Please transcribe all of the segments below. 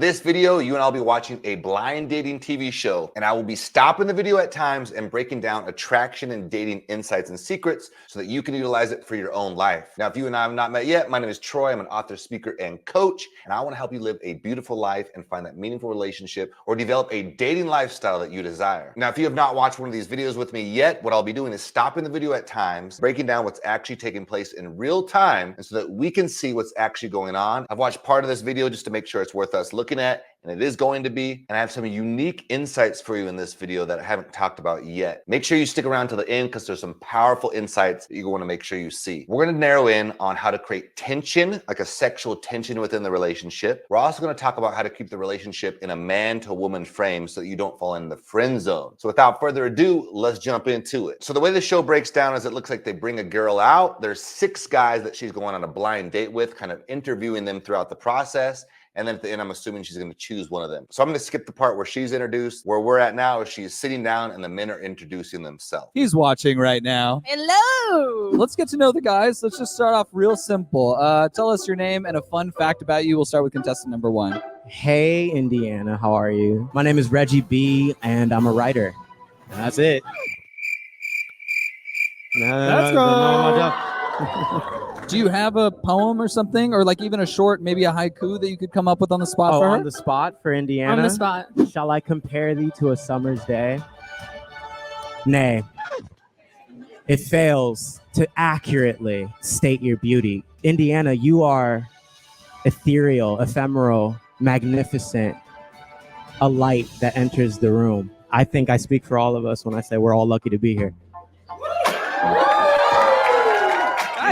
this video, you and I'll be watching a blind dating TV show, and I will be stopping the video at times and breaking down attraction and dating insights and secrets so that you can utilize it for your own life. Now, if you and I have not met yet, my name is Troy. I'm an author, speaker, and coach, and I want to help you live a beautiful life and find that meaningful relationship or develop a dating lifestyle that you desire. Now, if you have not watched one of these videos with me yet, what I'll be doing is stopping the video at times, breaking down what's actually taking place in real time, and so that we can see what's actually going on. I've watched part of this video just to make sure it's worth us looking at, and it is going to be. And I have some unique insights for you in this video that I haven't talked about yet. Make sure you stick around to the end because there's some powerful insights that you want to make sure you see. We're going to narrow in on how to create tension, like a sexual tension within the relationship. We're also going to talk about how to keep the relationship in a man to woman frame so that you don't fall in the friend zone. So without further ado, let's jump into it. So the way the show breaks down is it looks like they bring a girl out. There's 6 guys that she's going on a blind date with, kind of interviewing them throughout the process. And then at the end, I'm assuming she's going to choose one of them. So I'm going to skip the part where she's introduced. Where we're at now is she's sitting down and the men are introducing themselves. He's watching right now. Hello. Let's get to know the guys. Let's just start off real simple. Tell us your name and a fun fact about you. We'll start with contestant number 1. Hey, Indiana, how are you? My name is Reggie B, and I'm a writer. And that's it. Let's go. Do you have a poem or something, or like even a short, maybe a haiku that you could come up with on the spot for her? On the spot for Indiana? On the spot. Shall I compare thee to a summer's day? Nay, it fails to accurately state your beauty. Indiana, you are ethereal, ephemeral, magnificent, a light that enters the room. I think I speak for all of us when I say we're all lucky to be here.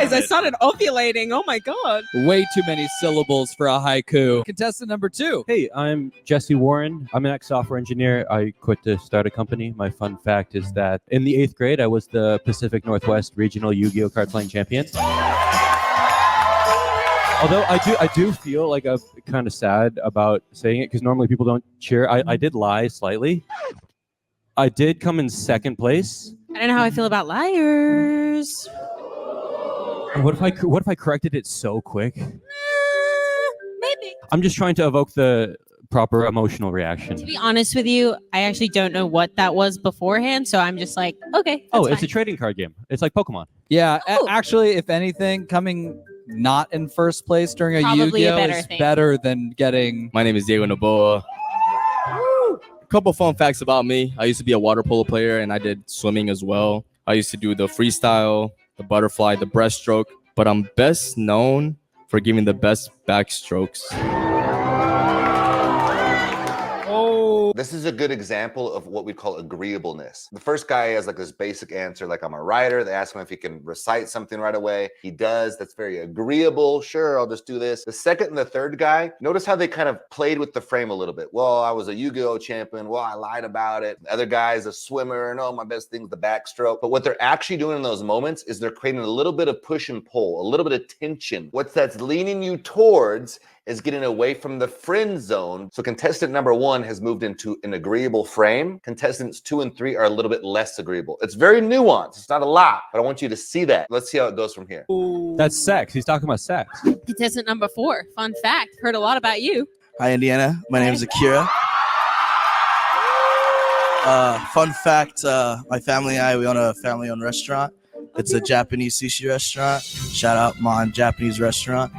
Guys, I started ovulating. Oh my God. Way too many syllables for a haiku. Contestant number 2. Hey, I'm Jesse Warren. I'm an ex-software engineer. I quit to start a company. My fun fact is that in the 8th grade, I was the Pacific Northwest Regional Yu-Gi-Oh! Card playing champion. Although I do feel like I'm kind of sad about saying it because normally people don't cheer. I did lie slightly. I did come in 2nd place. I don't know how I feel about liars. What if I corrected it so quick? Maybe. I'm just trying to evoke the proper emotional reaction. To be honest with you, I actually don't know what that was beforehand, so I'm just like, okay. It's a trading card game. It's like Pokemon. Yeah, Oh. actually, if anything, coming not in first place during a Probably a Yu-Gi-Oh! better Is thing. better than getting... My name is Diego Noboa. A couple fun facts about me. I used to be a water polo player and I did swimming as well. I used to do the freestyle, the butterfly, the breaststroke, but I'm best known for giving the best backstrokes. This is a good example of what we call agreeableness. The first guy has like this basic answer, like I'm a writer. They ask him if he can recite something right away. He does. That's very agreeable. Sure, I'll just do this. The second and the third guy, notice how they kind of played with the frame a little bit. Well, I was a Yu-Gi-Oh! Champion. Well, I lied about it. The other guy's a swimmer. No, my best thing's the backstroke. But what they're actually doing in those moments is they're creating a little bit of push and pull, a little bit of tension. What that's leaning you towards is getting away from the friend zone. So contestant number 1 has moved into an agreeable frame. Contestants 2 and 3 are a little bit less agreeable. It's very nuanced. It's not a lot, but I want you to see that. Let's see how it goes from here. That's sex. He's talking about sex. Contestant number 4. Fun fact. Heard a lot about you. Hi, Indiana. My name is Akira. Fun fact, my family and I, we own a family-owned restaurant. It's a Japanese sushi restaurant. Shout out Mon Japanese Restaurant.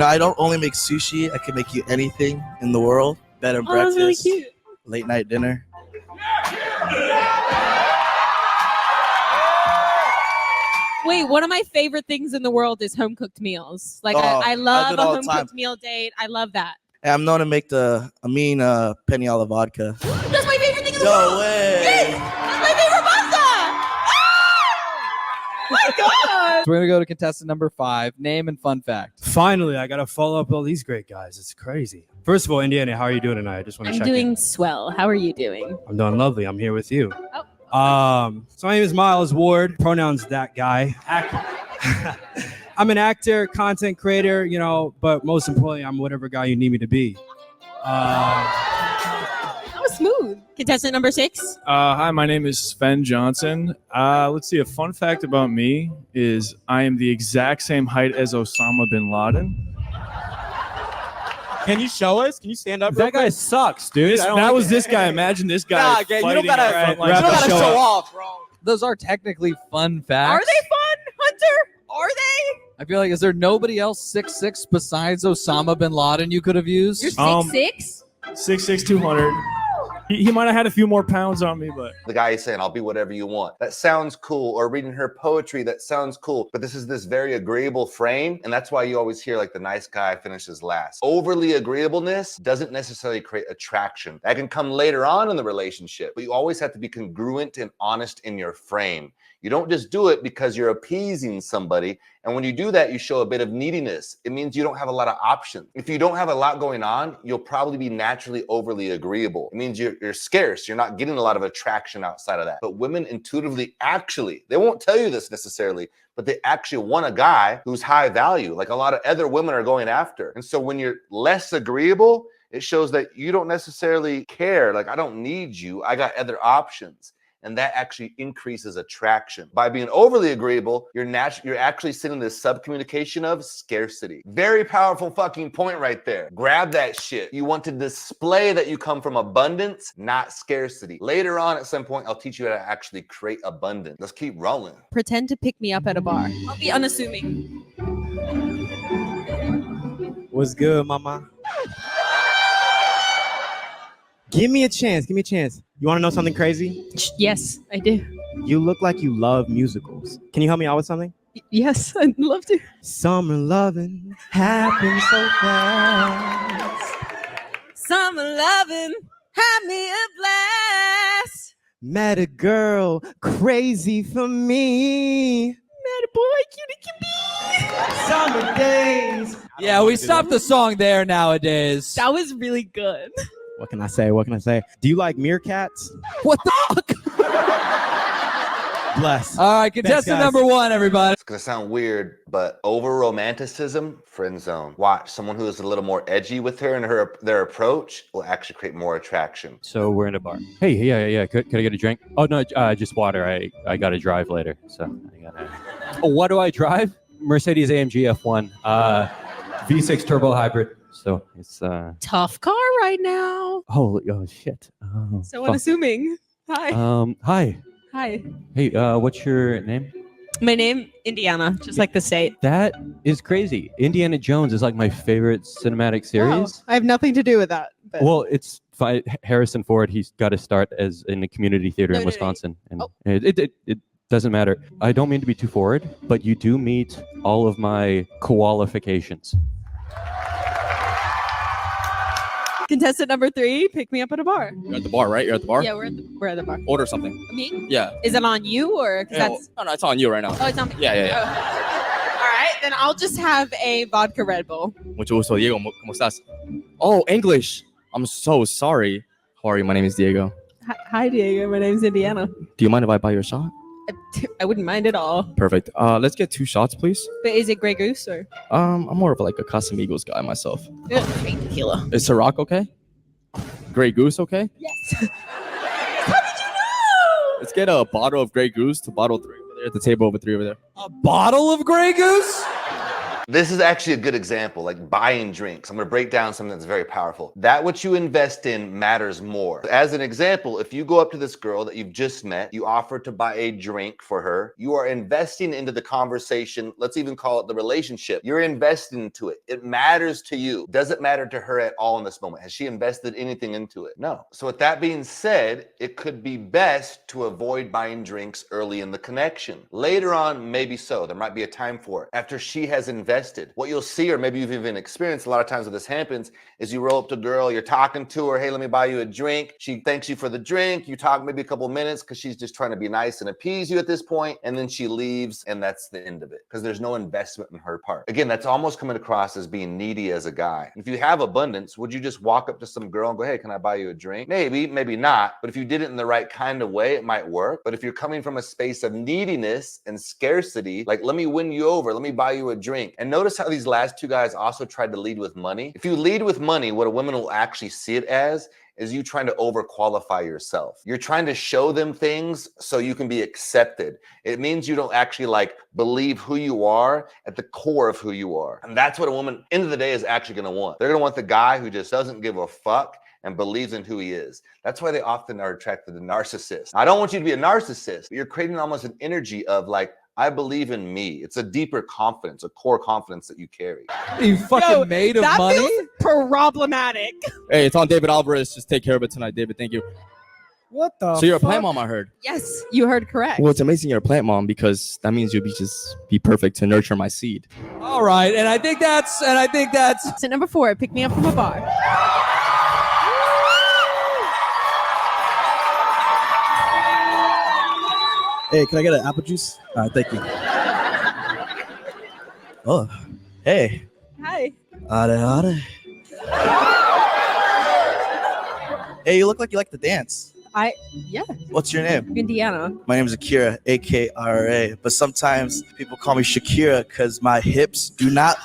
I don't only make sushi. I can make you anything in the world. Bed and breakfast, That's really cute. late night dinner. Wait, one of my favorite things in the world is home cooked meals. Like Oh, I I love do it a all the home time. cooked meal date. I love that. And I'm known to make the mean penny alla vodka. That's my favorite thing in the No world. way! Yes, that's my favorite pasta. Oh my God. So we're going to go to contestant number 5. Name and fun fact. Finally, I got to follow up all these great guys. It's crazy. First of all, Indiana, how are you doing tonight? I just want to I'm check doing in. swell. How are you doing? I'm doing lovely. I'm here with you. Oh. So my name is Miles Ward. Pronouns that guy. I'm an actor, content creator, but most importantly, I'm whatever guy you need me to be. That was smooth. Contestant number 6. Hi, my name is Sven Johnson. Let's see, a fun fact about me is I am the exact same height as Osama bin Laden. Can you show us? Can you stand up? That guy sucks, dude. This, I don't that like was it. this guy. Imagine this guy. Nah, gang, you don't fighting gotta, at front you lines. don't gotta show show up. off, bro. Those are technically fun facts. Are they fun, Hunter? Are they? I feel like, is there nobody else 6'6" besides Osama bin Laden you could have used? You're 6'6"? 6'6", 200. He might have had a few more pounds on me, but The guy is saying, I'll be whatever you want. That sounds cool. Or reading her poetry, that sounds cool. But this is this very agreeable frame. And that's why you always hear like the nice guy finishes last. Overly agreeableness doesn't necessarily create attraction. That can come later on in the relationship. But you always have to be congruent and honest in your frame. You don't just do it because you're appeasing somebody. And when you do that, you show a bit of neediness. It means you don't have a lot of options. If you don't have a lot going on, you'll probably be naturally overly agreeable. It means you're scarce. You're not getting a lot of attraction outside of that. But women intuitively they won't tell you this necessarily, but they actually want a guy who's high value, like a lot of other women are going after. And so when you're less agreeable, it shows that you don't necessarily care. Like, I don't need you. I got other options. And that actually increases attraction. By being overly agreeable, you're actually sending this subcommunication of scarcity. Very powerful fucking point right there. Grab that shit. You want to display that you come from abundance, not scarcity. Later on, at some point, I'll teach you how to actually create abundance. Let's keep rolling. Pretend to pick me up at a bar. I'll be unassuming. What's good, mama? Give me a chance. Give me a chance. You want to know something crazy? Yes, I do. You look like you love musicals. Can you help me out with something? Yes, I'd love to. Summer loving happens so fast. Summer loving, have me a blast. Met a girl crazy for me. Met a boy, cutie can be. Summer days. Yeah, we stopped the song there nowadays. That was really good. What can I say? What can I say? Do you like meerkats? What the fuck? Bless. All right, contestant guys. number one, everybody. It's gonna sound weird, but over romanticism, friend zone. Watch someone who is a little more edgy with her and their approach will actually create more attraction. So we're in a bar. Hey, yeah. Could I get a drink? Oh no, just water. I got to drive later, so I gotta. Oh, what do I drive? Mercedes AMG F1, V6 turbo hybrid. So it's Tough car right now. oh shit. Oh, So fuck. unassuming. Hi. Hi. Hi. Hey, what's your name? My name, Indiana, just like the state. That is crazy. Indiana Jones is like my favorite cinematic series. I have nothing to do with that. But Well, it's fine. Harrison Ford, he's got to start as in a community theater No, in no, no. Wisconsin. And Oh. it doesn't matter. I don't mean to be too forward, but you do meet all of my qualifications. contestant number 3, pick me up at a bar. You're at the bar, right? You're at the bar? Yeah, we're at the bar. Order something. Me? Yeah. Is it on you or? 'Cause Yeah, that's. no, it's on you right now. Oh, it's on me. Yeah. Oh. All right, then I'll just have a vodka Red Bull. Mucho gusto, Diego. ¿Cómo estás? Oh, English. I'm so sorry. How are you? My name is Diego. Hi, Diego. My name's Indiana. Do you mind if I buy you a shot? I wouldn't mind at all. Perfect. Let's get 2 shots, please. But is it Grey Goose or? I'm more of like a Casamigos guy myself. Ugh, fake tequila. Is Ciroc okay? Grey Goose okay? Yes. How did you know? Let's get a bottle of Grey Goose to bottle 3 over there at the table over 3 over there. A bottle of Grey Goose? This is actually a good example, like buying drinks. I'm gonna break down something that's very powerful. That what you invest in matters more. As an example, if you go up to this girl that you've just met, you offer to buy a drink for her, you are investing into the conversation. Let's even call it the relationship. You're investing into it. It matters to you. Does it matter to her at all in this moment? Has she invested anything into it? No. So with that being said, it could be best to avoid buying drinks early in the connection. Later on, maybe so. There might be a time for it. After she has invested, what you'll see, or maybe you've even experienced a lot of times when this happens, is you roll up to a girl, you're talking to her, hey, let me buy you a drink. She thanks you for the drink. You talk maybe a couple minutes because she's just trying to be nice and appease you at this point, and then she leaves, and that's the end of it because there's no investment in her part. Again, that's almost coming across as being needy as a guy. If you have abundance, would you just walk up to some girl and go, hey, can I buy you a drink? Maybe, maybe not. But if you did it in the right kind of way, it might work. But if you're coming from a space of neediness and scarcity, like, let me win you over, let me buy you a drink. And notice how these last 2 guys also tried to lead with money. If you lead with money, what a woman will actually see it as is you trying to overqualify yourself. You're trying to show them things so you can be accepted. It means you don't actually like believe who you are at the core of who you are. And that's what a woman, end of the day, is actually gonna want. They're gonna want the guy who just doesn't give a fuck and believes in who he is. That's why they often are attracted to narcissists. I don't want you to be a narcissist, but you're creating almost an energy of like, I believe in me. It's a deeper confidence, a core confidence that you carry. You fucking made of that money? feels problematic. Hey, it's on David Alvarez. Just take care of it tonight, David. Thank you. What the? So you're a plant mom, I heard. Yes, you heard correct. Well, it's amazing you're a plant mom because that means you'll be perfect to nurture my seed. All right, and I think that's So number 4, pick me up from a bar. Hey, can I get an apple juice? All right, thank you. Oh, hey. Hi. Ade. Hey, you look like you like to dance. Yeah, What's your name? Indiana. My name is Akira, A-K-R-A. But sometimes people call me Shakira because my hips do not...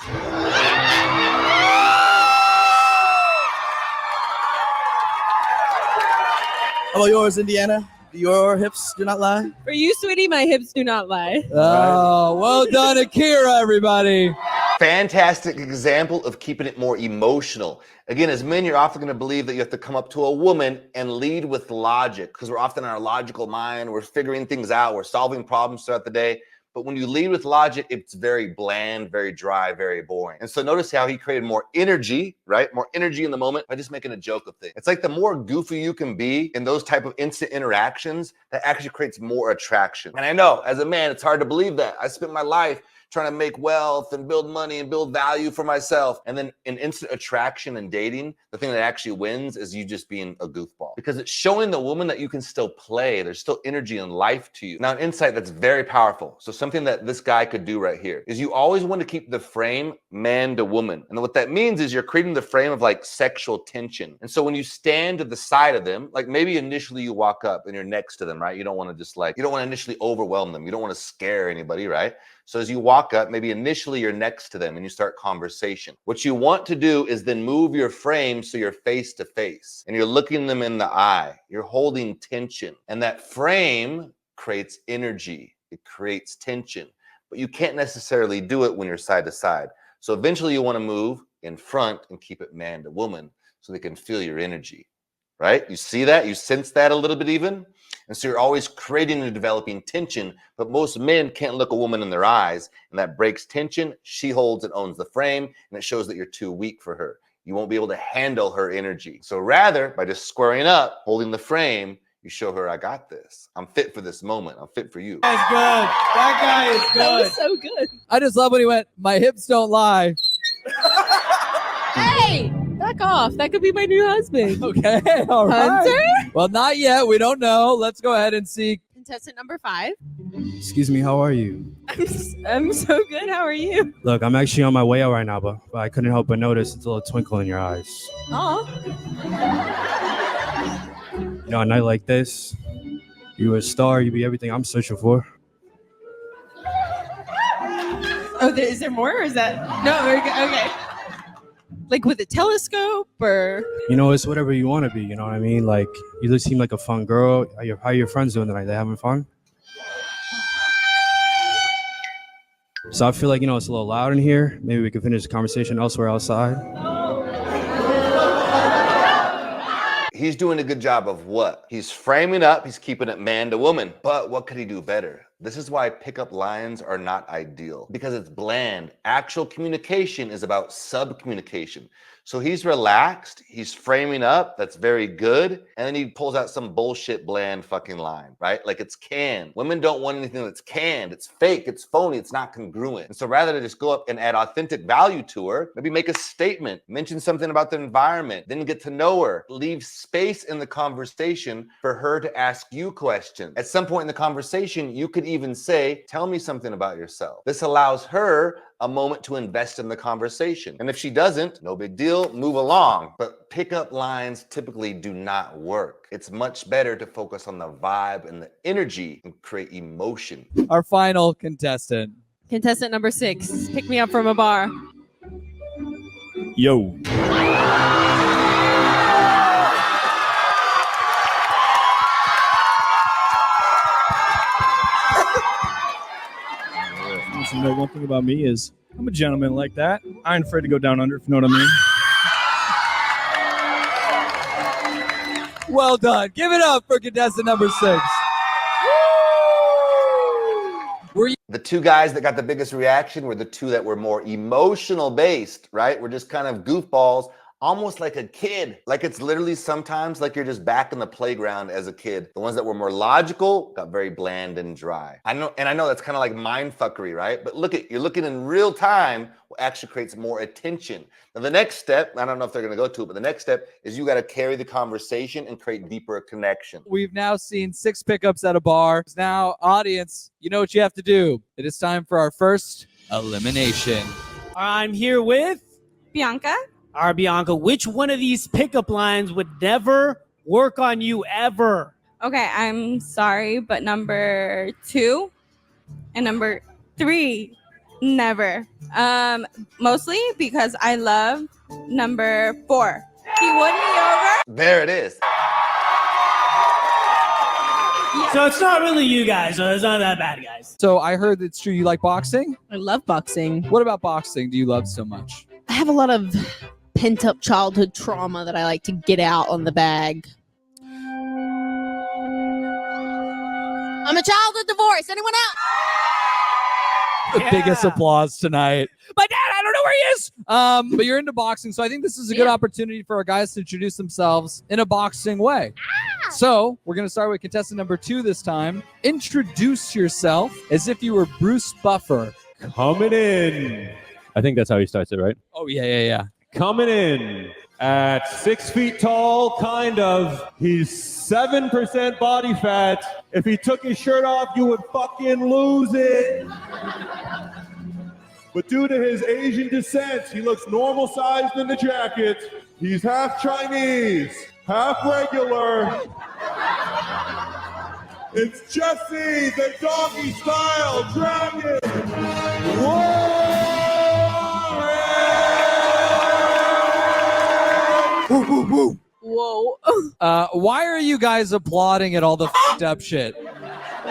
How about yours, Indiana? Your hips do not lie? For you, sweetie, my hips do not lie. oh, well done, Akira, everybody. Fantastic example of keeping it more emotional. Again, as men, you're often going to believe that you have to come up to a woman and lead with logic because we're often in our logical mind. We're figuring things out. We're solving problems throughout the day. But when you lead with logic, it's very bland, very dry, very boring. And so notice how he created more energy, right? More energy in the moment by just making a joke of things. It's like the more goofy you can be in those type of instant interactions, that actually creates more attraction. And I know as a man, it's hard to believe that. I spent my life trying to make wealth and build money and build value for myself. And then in instant attraction and dating, the thing that actually wins is you just being a goofball because it's showing the woman that you can still play. There's still energy and life to you. Now, an insight that's very powerful. So something that this guy could do right here is you always want to keep the frame man to woman. And what that means is you're creating the frame of like sexual tension. And so when you stand to the side of them, like maybe initially you walk up and you're next to them, right? You don't want to just like, you don't want to initially overwhelm them. You don't want to scare anybody, right? So as you walk up, maybe initially you're next to them and you start conversation. What you want to do is then move your frame so you're face to face and you're looking them in the eye. You're holding tension. And that frame creates energy. It creates tension. But you can't necessarily do it when you're side to side. So eventually you want to move in front and keep it man to woman so they can feel your energy. Right? You see that? You sense that a little bit even? And so you're always creating and developing tension, but most men can't look a woman in their eyes, and that breaks tension. She holds and owns the frame, and it shows that you're too weak for her. You won't be able to handle her energy. So rather, by just squaring up, holding the frame, you show her, I got this. I'm fit for this moment. I'm fit for you. That's good. That guy is good. That was so good. I just love when he went, my hips don't lie. Hey, back off. That could be my new husband. Okay, all right. Hunter? Well, not yet. We don't know. Let's go ahead and see. Contestant number 5. Excuse me, how are you? I'm so good. How are you? Look, I'm actually on my way out right now, but I couldn't help but notice it's a little twinkle in your eyes. Oh. You know, a night like this, you're a star, you be everything I'm searching for. Oh, is there more or is that? No, we're good. Okay. Like with a telescope or? You know, it's whatever you want to be, you know what I mean? Like, you just seem like a fun girl. How are your friends doing tonight? They having fun? So I feel like, you know, it's a little loud in here. Maybe we can finish the conversation elsewhere outside. He's doing a good job of what? He's framing up, he's keeping it man to woman. But what could he do better? This is why pickup lines are not ideal because it's bland. Actual communication is about sub-communication. So he's relaxed, he's framing up, that's very good. And then he pulls out some bullshit bland fucking line, right? Like it's canned. Women don't want anything that's canned. It's fake, it's phony, it's not congruent. And so rather than just go up and add authentic value to her, maybe make a statement, mention something about the environment, then get to know her, leave space in the conversation for her to ask you questions. At some point in the conversation, you could even say, tell me something about yourself. This allows her a moment to invest in the conversation. And if she doesn't, no big deal, move along. But pickup lines typically do not work. It's much better to focus on the vibe and the energy and create emotion. Our final contestant. Contestant number 6. Pick me up from a bar. Yo. thing about me is I'm a gentleman like that. I ain't afraid to go down under, if you know what I mean. Well done. Give it up for contestant number 6. The two guys that got the biggest reaction were the two that were more emotional based, right? We're just kind of goofballs, almost like a kid. Like it's literally sometimes like you're just back in the playground as a kid. The ones that were more logical got very bland and dry. I know that's kind of like mind fuckery, right? But you're looking in real time, what actually creates more attention. Now the next step, I don't know if they're gonna go to it, but the next step is you gotta carry the conversation and create deeper connection. We've now seen 6 pickups at a bar. Now, audience, you know what you have to do. It is time for our first elimination. I'm here with Bianca. Bianca. Which one of these pickup lines would never work on you ever? Okay, I'm sorry, but number 2 and number 3, never. Mostly because I love number 4. He won me over. There it is. So it's not really you guys. So it's not that bad, guys. So I heard it's true you like boxing. I love boxing. What about boxing do you love so much? I have a lot of pent-up childhood trauma that I like to get out on the bag. I'm a child of divorce. Anyone else? The biggest applause tonight. My dad, I don't know where he is. But you're into boxing, so I think this is a good opportunity for our guys to introduce themselves in a boxing way. So we're going to start with contestant number 2 this time. Introduce yourself as if you were Bruce Buffer. Coming in. I think that's how he starts it, right? Oh, yeah. Coming in at 6 feet tall, kind of. He's 7% body fat. If he took his shirt off, you would fucking lose it. But due to his Asian descent, he looks normal sized in the jacket. He's half Chinese, half regular. It's Jesse, the doggy style dragon. Whoa. Why are you guys applauding at all the f***ed up shit?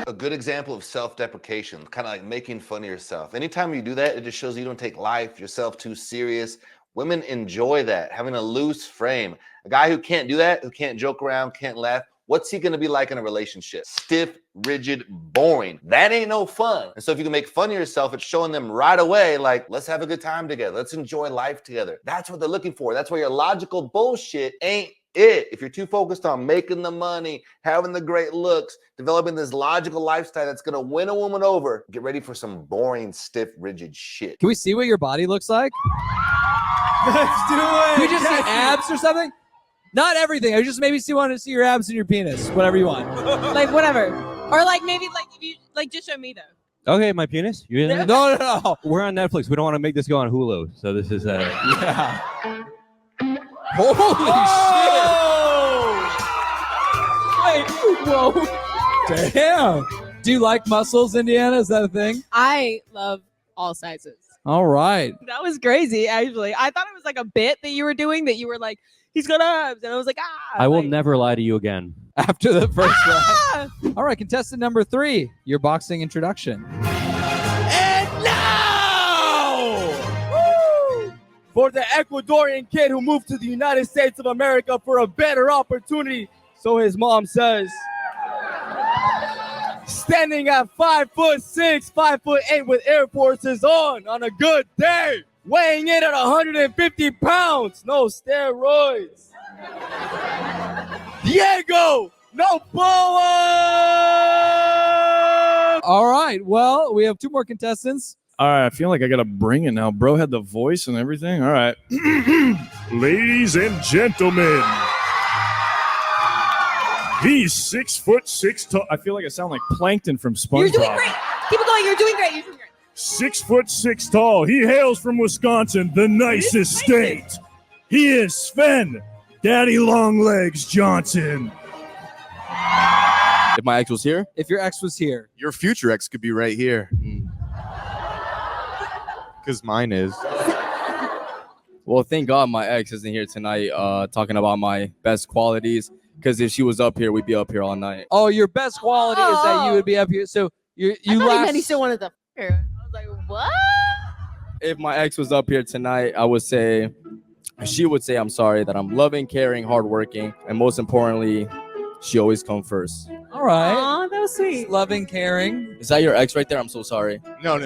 A good example of self-deprecation, kind of like making fun of yourself. Anytime you do that, it just shows you don't take yourself too serious. Women enjoy that, having a loose frame. A guy who can't do that, who can't joke around, can't laugh, what's he gonna be like in a relationship? Stiff, rigid, boring. That ain't no fun. And so if you can make fun of yourself, it's showing them right away, like, let's have a good time together. Let's enjoy life together. That's what they're looking for. That's why your logical bullshit ain't it. If you're too focused on making the money, having the great looks, developing this logical lifestyle that's gonna win a woman over, get ready for some boring, stiff, rigid shit. Can we see what your body looks like? Let's do it. Can we just see abs or something? Not everything. I just maybe want to see your abs and your penis. Whatever you want. Like whatever. Or like maybe like if you like just show me though. Okay, my penis? You No, no, no. We're on Netflix. We don't want to make this go on Hulu. So this is Yeah. Holy shit. Wait, whoa. Damn. Do you like muscles, Indiana? Is that a thing? I love all sizes. All right. That was crazy, actually. I thought it was like a bit that you were doing that you were like, he's got abs. And I was like, I will never lie to you again. After the first round. All right, contestant number 3, your boxing introduction. And now, for the Ecuadorian kid who moved to the United States of America for a better opportunity, so his mom says. Standing at 5'6", 5'8" with Air Forces on a good day. Weighing in at 150 pounds. No steroids. Diego Noboa! All right, well, we have 2 more contestants. All right, I feel like I got to bring it now. Bro had the voice and everything. All right. Ladies and gentlemen. He's 6'6" tall. I feel like I sound like Plankton from SpongeBob. You're doing great. Keep it going. You're doing great. You're doing great. 6'6" tall. He hails from Wisconsin, the nicest state. He is Sven Daddy Longlegs Johnson. If my ex was here, If your ex was here. Your future ex could be right here. Because mine is. well, thank God my ex isn't here tonight talking about my best qualities. Because if she was up here, we'd be up here all night. Oh, your best quality is that you would be up here. So you I thought he last. meant he still wanted the. I was like, What? If my ex was up here tonight, she would say I'm sorry, that I'm loving, caring, hardworking, and most importantly, she always come first. All right. Aw, that was sweet. Loving, caring. Is that your ex right there? I'm so sorry. No.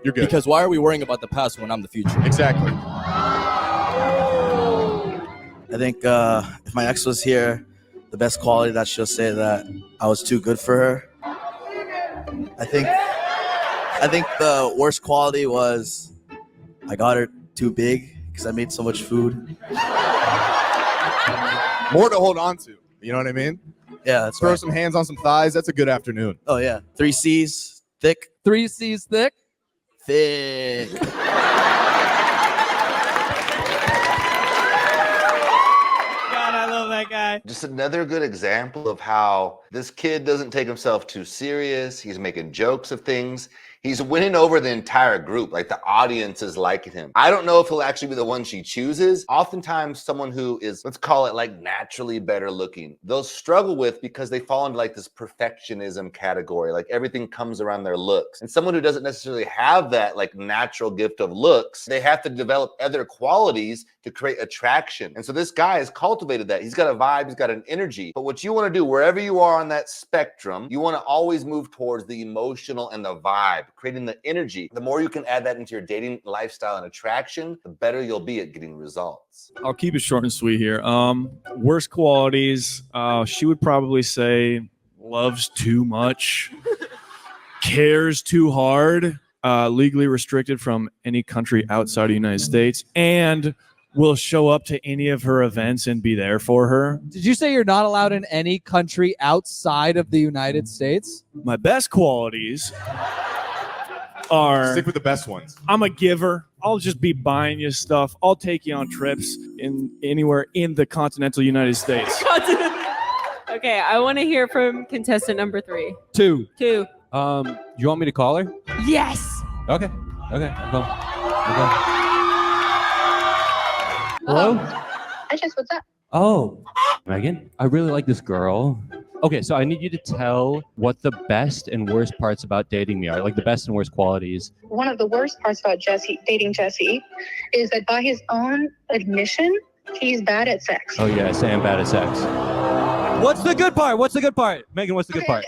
You're good. Because why are we worrying about the past when I'm the future? Exactly. I think if my ex was here, the best quality that she'll say that I was too good for her. I think the worst quality was I got her too big because I made so much food. More to hold on to. You know what I mean? Yeah, that's Throw right. some hands on some thighs. That's a good afternoon. Oh yeah, 3 C's, thick. 3 C's thick. Thick. God, I love that guy. Just another good example of how this kid doesn't take himself too serious. He's making jokes of things. He's winning over the entire group. Like the audience is liking him. I don't know if he'll actually be the one she chooses. Oftentimes someone who is, let's call it like naturally better looking, they'll struggle with because they fall into like this perfectionism category. Like everything comes around their looks. And someone who doesn't necessarily have that like natural gift of looks, they have to develop other qualities to create attraction. And so this guy has cultivated that. He's got a vibe, he's got an energy. But what you want to do, wherever you are on that spectrum, you want to always move towards the emotional and the vibe, creating the energy. The more you can add that into your dating lifestyle and attraction, the better you'll be at getting results. I'll keep it short and sweet here. Worst qualities, she would probably say loves too much, cares too hard, legally restricted from any country outside of the United States, and will show up to any of her events and be there for her. Did you say you're not allowed in any country outside of the United States? My best qualities are Stick with the best ones. I'm a giver. I'll just be buying you stuff. I'll take you on trips in anywhere in the continental United States. Okay, I want to hear from contestant number 3. 2. 2. Do you want me to call her? Yes. Okay. I'm going. Hello? Hi, Jess, what's up? Oh, Megan, I really like this girl. Okay, so I need you to tell what the best and worst parts about dating me are, like the best and worst qualities. One of the worst parts about dating Jesse is that by his own admission, he's bad at sex. Oh yeah, I say I'm bad at sex. What's the good part? Megan, what's the good part?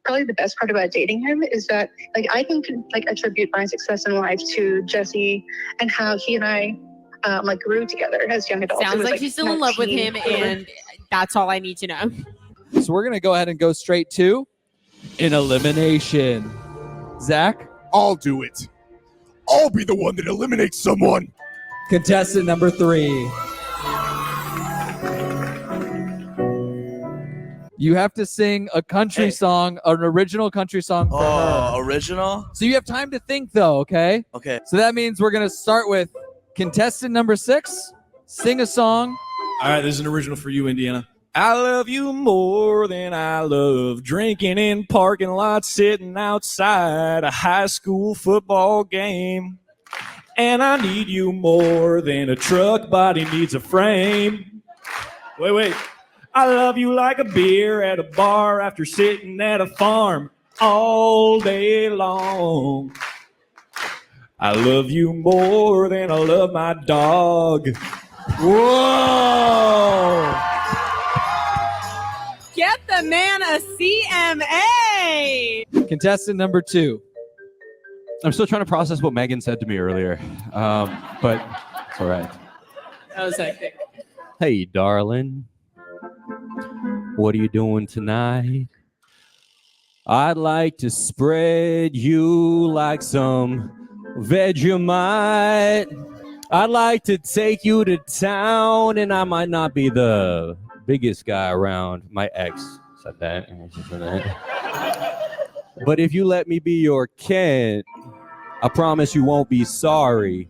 Probably the best part about dating him is that I can attribute my success in life to Jesse and how he and I grew together as young adults. Sounds like she's still in love with him, and that's all I need to know. So we're going to go ahead and go straight to an elimination. Zach? I'll do it. I'll be the one that eliminates someone. Contestant number 3. You have to sing a country song, an original country song for her. Original? So you have time to think though, okay? Okay. So that means we're going to start with contestant number 6. Sing a song. All right, this is an original for you, Indiana. I love you more than I love drinking in parking lots, sitting outside a high school football game. And I need you more than a truck body needs a frame. Wait. I love you like a beer at a bar after sitting at a farm all day long. I love you more than I love my dog. Whoa! Get the man a CMA. Contestant number 2. I'm still trying to process what Megan said to me earlier, but it's all right. That was hectic. Hey, darling. What are you doing tonight? I'd like to spread you like some Vegemite. I'd like to take you to town, and I might not be the biggest guy around. My ex said that. But if you let me be your Kent, I promise you won't be sorry.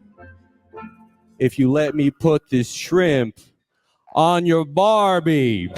If you let me put this shrimp on your Barbie.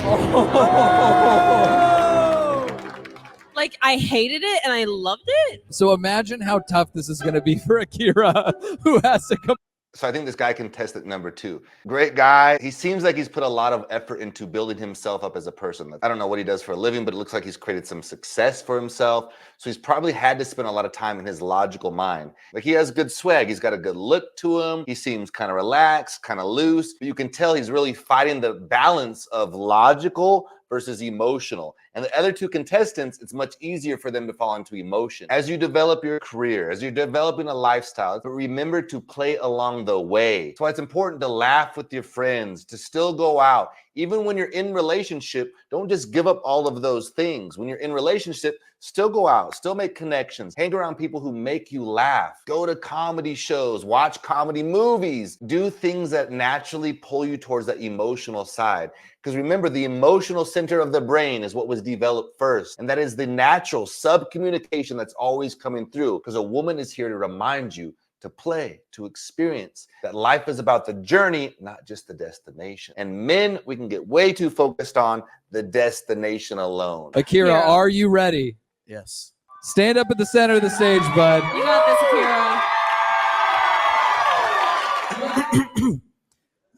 Like, I hated it and I loved it. So imagine how tough this is going to be for Akira, who has to come So I think this guy can test at number 2. Great guy. He seems like he's put a lot of effort into building himself up as a person. I don't know what he does for a living, but it looks like he's created some success for himself. So he's probably had to spend a lot of time in his logical mind. Like he has good swag. He's got a good look to him. He seems kind of relaxed, kind of loose, but you can tell he's really fighting the balance of logical versus emotional. And the other 2 contestants, it's much easier for them to fall into emotion. As you develop your career, as you're developing a lifestyle, but remember to play along the way. That's why it's important to laugh with your friends, to still go out. Even when you're in relationship, don't just give up all of those things. When you're in relationship, still go out, still make connections, hang around people who make you laugh, go to comedy shows, watch comedy movies, do things that naturally pull you towards that emotional side. Because remember, the emotional center of the brain is what was developed first. And that is the natural sub-communication that's always coming through. Because a woman is here to remind you to play, to experience, that life is about the journey, not just the destination. And men, we can get way too focused on the destination alone. Akira, are you ready? Yes. Stand up at the center of the stage, bud. You got this, Akira.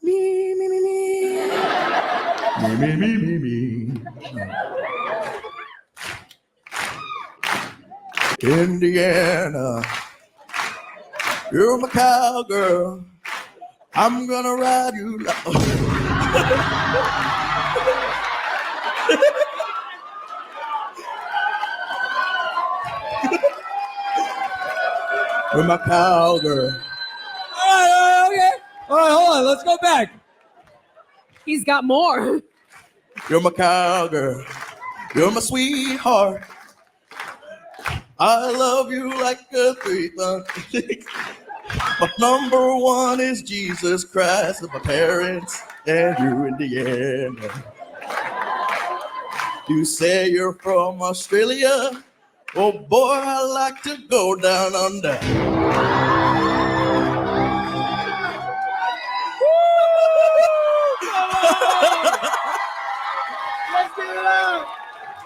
Me, me, me, me. Me, me, me, me, me. Indiana, you're my cowgirl. I'm gonna ride you loud. You're my cowgirl. All right, okay. All right, hold on. Let's go back. He's got more. You're my cowgirl. You're my sweetheart. I love you like a 3-6. But number 1 is Jesus Christ, my parents and you, Indiana. You say you're from Australia. Oh boy, I like to go down under.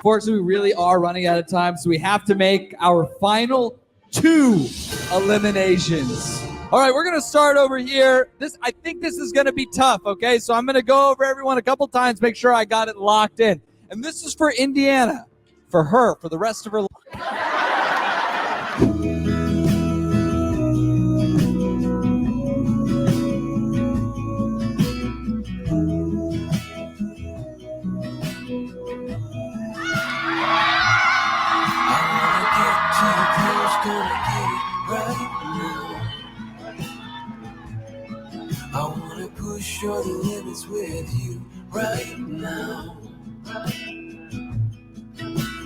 Fortunately, we really are running out of time, so we have to make our final 2 eliminations. All right, we're gonna start over here. I think this is gonna be tough, okay? So I'm gonna go over everyone a couple times, make sure I got it locked in. And this is for Indiana, for her, for the rest of her life. I wanna push all the limits with you right now.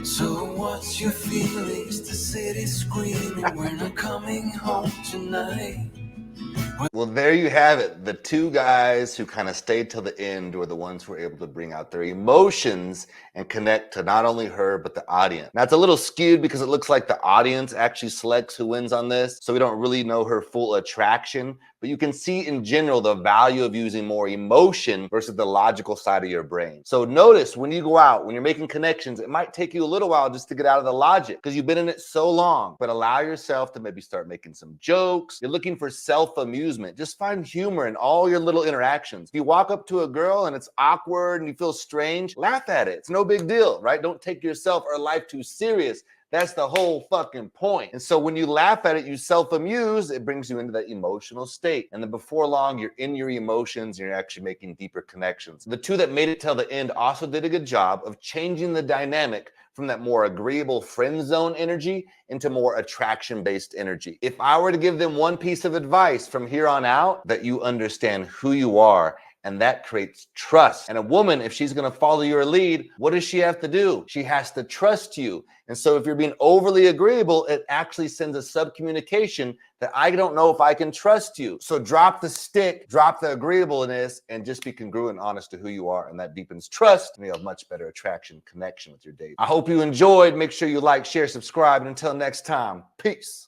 So what's your feelings? The city's screaming, we're not coming home tonight. Well, there you have it. The 2 guys who kind of stayed till the end were the ones who were able to bring out their emotions and connect to not only her, but the audience. Now, it's a little skewed because it looks like the audience actually selects who wins on this. So we don't really know her full attraction, but you can see in general the value of using more emotion versus the logical side of your brain. So notice when you go out, when you're making connections, it might take you a little while just to get out of the logic because you've been in it so long, but allow yourself to maybe start making some jokes. You're looking for self-amusement. Just find humor in all your little interactions. If you walk up to a girl and it's awkward and you feel strange, laugh at it. It's no big deal, right? Don't take yourself or life too serious. That's the whole fucking point. And so when you laugh at it, you self-amuse, it brings you into that emotional state. And then before long, you're in your emotions and you're actually making deeper connections. The 2 that made it till the end also did a good job of changing the dynamic from that more agreeable friend zone energy into more attraction-based energy. If I were to give them one piece of advice from here on out, that you understand who you are, and that creates trust. And a woman, if she's gonna follow your lead, what does she have to do? She has to trust you. And so if you're being overly agreeable, it actually sends a sub-communication that I don't know if I can trust you. So drop the stick, drop the agreeableness, and just be congruent and honest to who you are. And that deepens trust, and you have much better attraction connection with your date. I hope you enjoyed. Make sure you like, share, subscribe, and until next time, peace.